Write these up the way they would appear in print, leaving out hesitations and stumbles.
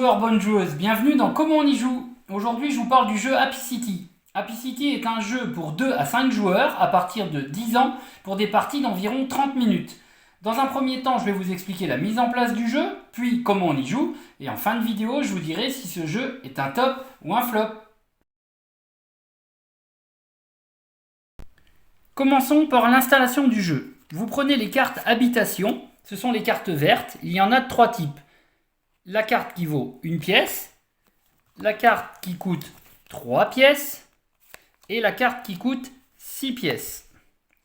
joueurs, bonnes joueuses, bienvenue dans Comment on y joue. Aujourd'hui je vous parle du jeu Happy City. Happy City est un jeu pour 2 à 5 joueurs à partir de 10 ans pour des parties d'environ 30 minutes. Dans un premier temps, je vais vous expliquer la mise en place du jeu, puis comment on y joue, et en fin de vidéo, je vous dirai si ce jeu est un top ou un flop. Commençons par l'installation du jeu. Vous prenez les cartes habitation, ce sont les cartes vertes, il y en a de 3 types. La carte qui vaut 1 pièce, la carte qui coûte 3 pièces et la carte qui coûte 6 pièces.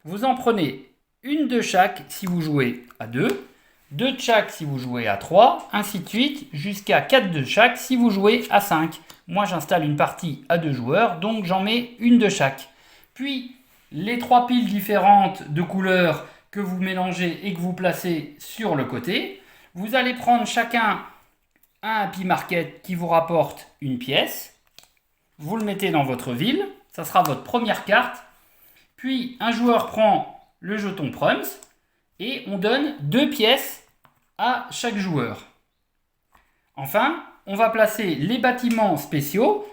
Vous en prenez une de chaque si vous jouez à 2, 2 de chaque si vous jouez à 3, ainsi de suite, jusqu'à 4 de chaque si vous jouez à 5. Moi j'installe une partie à 2 joueurs, donc j'en mets une de chaque. Puis les 3 piles différentes de couleurs que vous mélangez et que vous placez sur le côté. Vous allez prendre chacun un Happy Market qui vous rapporte une pièce. Vous le mettez dans votre ville, ça sera votre première carte. Puis un joueur prend le jeton Prums et on donne 2 pièces à chaque joueur. Enfin, on va placer les bâtiments spéciaux.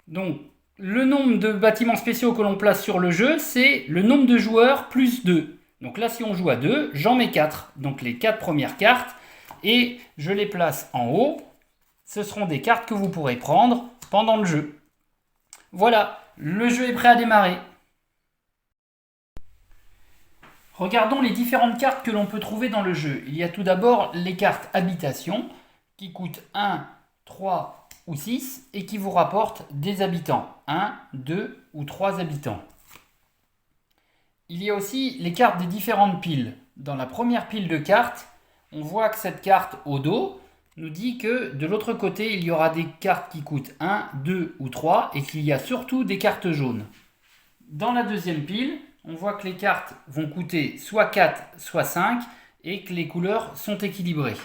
Donc, le nombre de bâtiments spéciaux que l'on place sur le jeu, c'est le nombre de joueurs plus 2. Donc là, si on joue à 2, j'en mets 4. Donc les 4 premières cartes. Et je les place en haut. Ce seront des cartes que vous pourrez prendre pendant le jeu. Voilà, le jeu est prêt à démarrer. Regardons les différentes cartes que l'on peut trouver dans le jeu. Il y a tout d'abord les cartes habitation qui coûtent 1, 3 ou 6 et qui vous rapportent des habitants. 1, 2 ou 3 habitants. Il y a aussi les cartes des différentes piles. Dans la première pile de cartes, on voit que cette carte au dos nous dit que de l'autre côté, il y aura des cartes qui coûtent 1, 2 ou 3 et qu'il y a surtout des cartes jaunes. Dans la deuxième pile, on voit que les cartes vont coûter soit 4, soit 5 et que les couleurs sont équilibrées.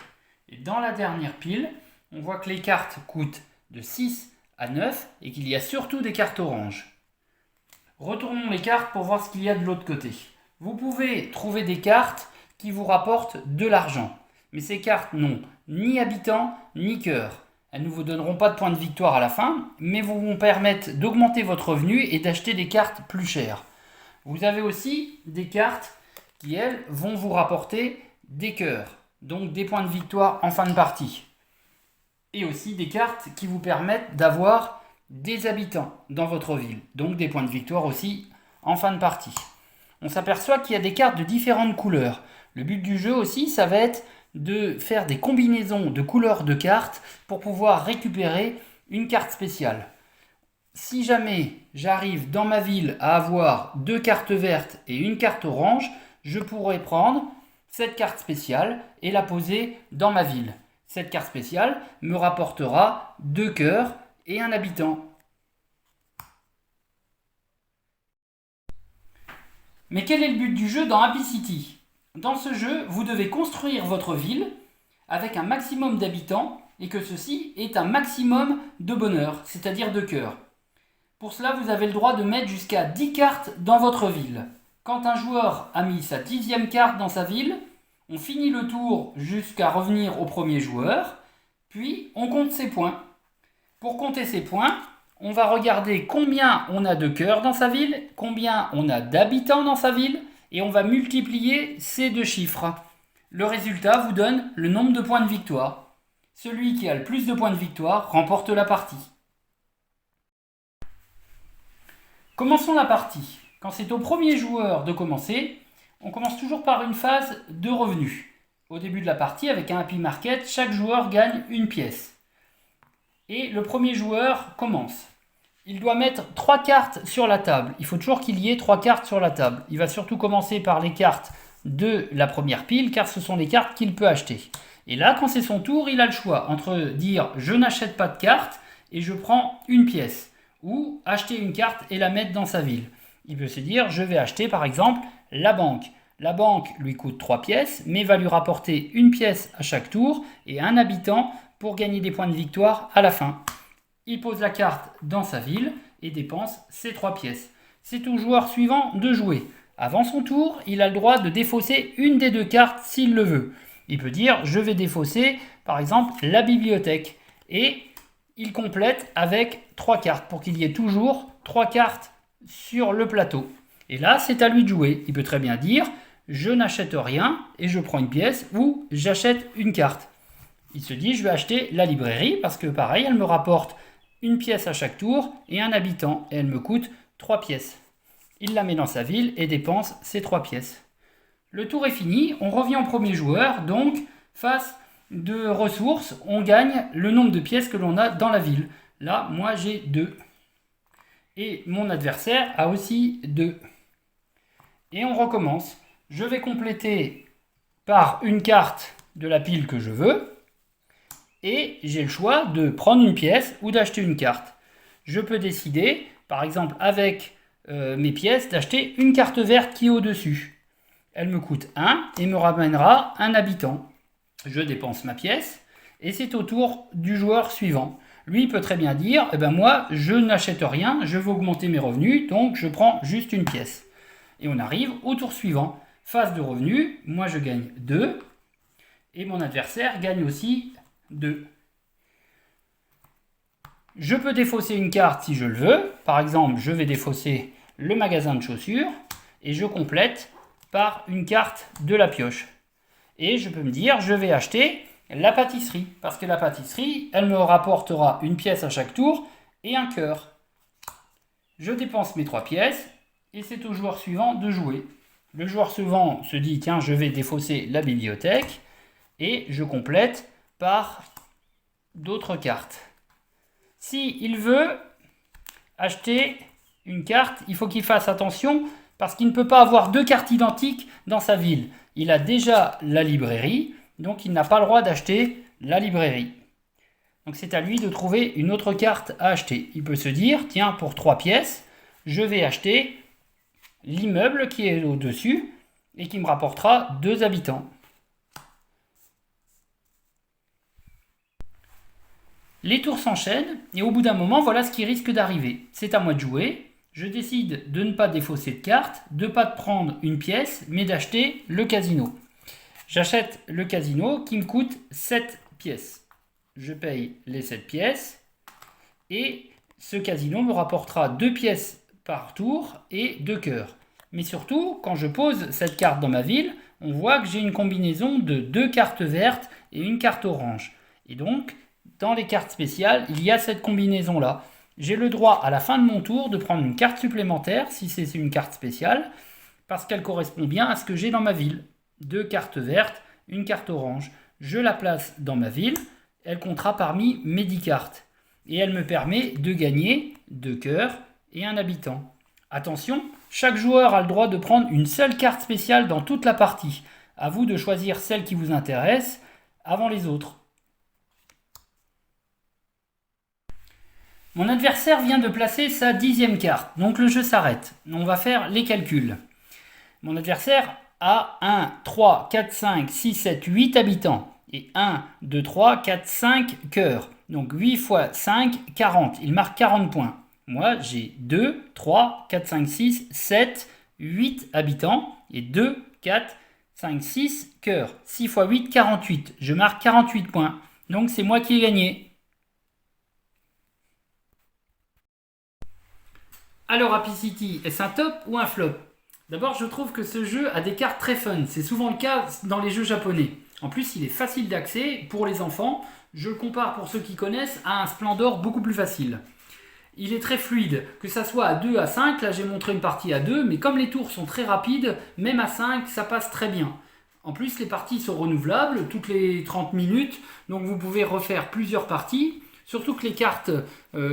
Et dans la dernière pile, on voit que les cartes coûtent de 6 à 9 et qu'il y a surtout des cartes oranges. Retournons les cartes pour voir ce qu'il y a de l'autre côté. Vous pouvez trouver des cartes qui vous rapportent de l'argent. Mais ces cartes n'ont ni habitants ni cœur. Elles ne vous donneront pas de points de victoire à la fin, mais vont permettre d'augmenter votre revenu et d'acheter des cartes plus chères. Vous avez aussi des cartes qui, elles, vont vous rapporter des cœurs, donc des points de victoire en fin de partie. Et aussi des cartes qui vous permettent d'avoir des habitants dans votre ville, donc des points de victoire aussi en fin de partie. On s'aperçoit qu'il y a des cartes de différentes couleurs. Le but du jeu aussi, ça va être de faire des combinaisons de couleurs de cartes pour pouvoir récupérer une carte spéciale. Si jamais j'arrive dans ma ville à avoir 2 cartes vertes et une carte orange, je pourrais prendre cette carte spéciale et la poser dans ma ville. Cette carte spéciale me rapportera 2 cœurs et un habitant. Mais quel est le but du jeu dans Happy City ? Dans ce jeu, vous devez construire votre ville avec un maximum d'habitants et que ceci ait un maximum de bonheur, c'est-à-dire de cœurs. Pour cela, vous avez le droit de mettre jusqu'à 10 cartes dans votre ville. Quand un joueur a mis sa 10e carte dans sa ville, on finit le tour jusqu'à revenir au premier joueur, puis on compte ses points. Pour compter ses points, on va regarder combien on a de cœurs dans sa ville, combien on a d'habitants dans sa ville, et on va multiplier ces 2 chiffres. Le résultat vous donne le nombre de points de victoire. Celui qui a le plus de points de victoire remporte la partie. Commençons la partie. Quand c'est au premier joueur de commencer, on commence toujours par une phase de revenus. Au début de la partie, avec un Happy Market, chaque joueur gagne une pièce. Et le premier joueur commence. Il doit mettre 3 cartes sur la table. Il faut toujours qu'il y ait 3 cartes sur la table. Il va surtout commencer par les cartes de la première pile, car ce sont les cartes qu'il peut acheter. Et là, quand c'est son tour, il a le choix entre dire « je n'achète pas de cartes » et « je prends une pièce » ou acheter une carte et la mettre dans sa ville. Il peut se dire « je vais acheter par exemple la banque ». La banque lui coûte 3 pièces, mais va lui rapporter une pièce à chaque tour et un habitant pour gagner des points de victoire à la fin. Il pose la carte dans sa ville et dépense ses 3 pièces. C'est au joueur suivant de jouer. Avant son tour, il a le droit de défausser une des 2 cartes s'il le veut. Il peut dire « je vais défausser par exemple la bibliothèque. Et il complète avec 3 cartes pour qu'il y ait toujours 3 cartes sur le plateau. Et là, c'est à lui de jouer. Il peut très bien dire « je n'achète rien et je prends une pièce » ou « j'achète une carte ». Il se dit « je vais acheter la librairie parce que pareil, elle me rapporte une pièce à chaque tour et un habitant et elle me coûte 3 pièces ». Il la met dans sa ville et dépense ces 3 pièces. Le tour est fini, on revient au premier joueur, donc face de ressources, on gagne le nombre de pièces que l'on a dans la ville. Là, moi j'ai 2. Et mon adversaire a aussi 2. Et on recommence. Je vais compléter par une carte de la pile que je veux. Et j'ai le choix de prendre une pièce ou d'acheter une carte. Je peux décider, par exemple avec mes pièces, d'acheter une carte verte qui est au-dessus. Elle me coûte 1 et me ramènera un habitant. Je dépense ma pièce et c'est au tour du joueur suivant. Lui, il peut très bien dire, eh ben moi, je n'achète rien, je veux augmenter mes revenus, donc je prends juste une pièce. Et on arrive au tour suivant. Phase de revenus, moi je gagne 2 et mon adversaire gagne aussi 2. Je peux défausser une carte si je le veux. Par exemple, je vais défausser le magasin de chaussures et je complète par une carte de la pioche. Et je peux me dire, je vais acheter la pâtisserie. Parce que la pâtisserie, elle me rapportera une pièce à chaque tour et un cœur. Je dépense mes 3 pièces et c'est au joueur suivant de jouer. Le joueur suivant se dit, tiens, je vais défausser la bibliothèque et je complète par d'autres cartes. Si il veut acheter une carte, il faut qu'il fasse attention parce qu'il ne peut pas avoir 2 cartes identiques dans sa ville. Il a déjà la librairie, donc il n'a pas le droit d'acheter la librairie. Donc c'est à lui de trouver une autre carte à acheter. Il peut se dire, tiens, pour 3 pièces, je vais acheter l'immeuble qui est au-dessus et qui me rapportera 2 habitants. Les tours s'enchaînent et au bout d'un moment, voilà ce qui risque d'arriver. C'est à moi de jouer. Je décide de ne pas défausser de carte, de ne pas prendre une pièce, mais d'acheter le casino. J'achète le casino qui me coûte 7 pièces. Je paye les 7 pièces et ce casino me rapportera 2 pièces par tour et 2 cœurs. Mais surtout, quand je pose cette carte dans ma ville, on voit que j'ai une combinaison de 2 cartes vertes et une carte orange. Et donc, dans les cartes spéciales, il y a cette combinaison-là. J'ai le droit à la fin de mon tour de prendre une carte supplémentaire si c'est une carte spéciale parce qu'elle correspond bien à ce que j'ai dans ma ville. 2 cartes vertes, une carte orange. Je la place dans ma ville, elle comptera parmi mes 10 cartes et elle me permet de gagner 2 cœurs et un habitant. Attention, chaque joueur a le droit de prendre une seule carte spéciale dans toute la partie. À vous de choisir celle qui vous intéresse avant les autres. Mon adversaire vient de placer sa 10e carte, donc le jeu s'arrête. On va faire les calculs. Mon adversaire a 1, 3, 4, 5, 6, 7, 8 habitants. Et 1, 2, 3, 4, 5 cœurs. Donc 8 fois 5, 40. Il marque 40 points. Moi, j'ai 2, 3, 4, 5, 6, 7, 8 habitants. Et 2, 4, 5, 6 cœurs. 6 fois 8, 48. Je marque 48 points. Donc c'est moi qui ai gagné. Alors Happy City, est-ce un top ou un flop? D'abord, je trouve que ce jeu a des cartes très fun. C'est souvent le cas dans les jeux japonais. En plus, il est facile d'accès pour les enfants. Je le compare pour ceux qui connaissent à un Splendor beaucoup plus facile. Il est très fluide, que ça soit à 2, à 5. Là, j'ai montré une partie à 2, mais comme les tours sont très rapides, même à 5, ça passe très bien. En plus, les parties sont renouvelables toutes les 30 minutes, donc vous pouvez refaire plusieurs parties. Surtout que les cartes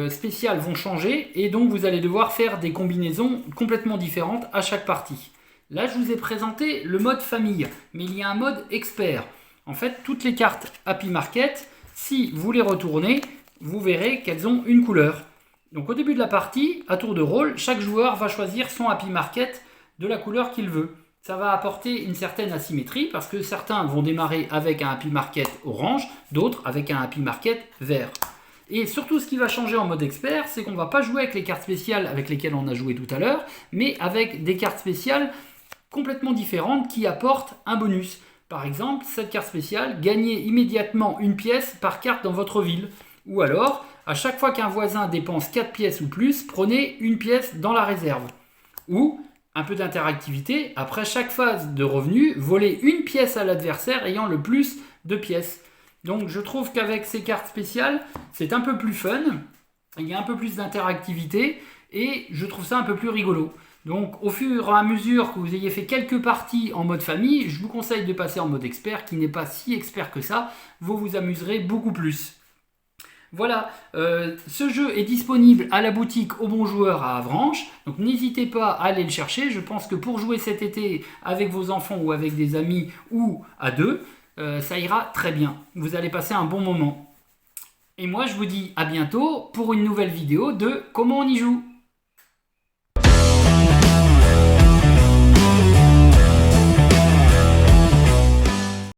spéciales vont changer et donc vous allez devoir faire des combinaisons complètement différentes à chaque partie. Là, je vous ai présenté le mode famille, mais il y a un mode expert. En fait, toutes les cartes Happy Market, si vous les retournez, vous verrez qu'elles ont une couleur. Donc au début de la partie, à tour de rôle, chaque joueur va choisir son Happy Market de la couleur qu'il veut. Ça va apporter une certaine asymétrie parce que certains vont démarrer avec un Happy Market orange, d'autres avec un Happy Market vert. Et surtout, ce qui va changer en mode expert, c'est qu'on ne va pas jouer avec les cartes spéciales avec lesquelles on a joué tout à l'heure, mais avec des cartes spéciales complètement différentes qui apportent un bonus. Par exemple, cette carte spéciale, gagnez immédiatement une pièce par carte dans votre ville. Ou alors, à chaque fois qu'un voisin dépense 4 pièces ou plus, prenez une pièce dans la réserve. Ou, un peu d'interactivité, après chaque phase de revenu, volez une pièce à l'adversaire ayant le plus de pièces. Donc je trouve qu'avec ces cartes spéciales, c'est un peu plus fun, il y a un peu plus d'interactivité et je trouve ça un peu plus rigolo. Donc au fur et à mesure que vous ayez fait quelques parties en mode famille, je vous conseille de passer en mode expert qui n'est pas si expert que ça, vous vous amuserez beaucoup plus. Voilà, ce jeu est disponible à la boutique Au Bon Joueur à Avranches, donc n'hésitez pas à aller le chercher. Je pense que pour jouer cet été avec vos enfants ou avec des amis ou à deux, ça ira très bien. Vous allez passer un bon moment. Et moi je vous dis à bientôt pour une nouvelle vidéo de Comment on y joue.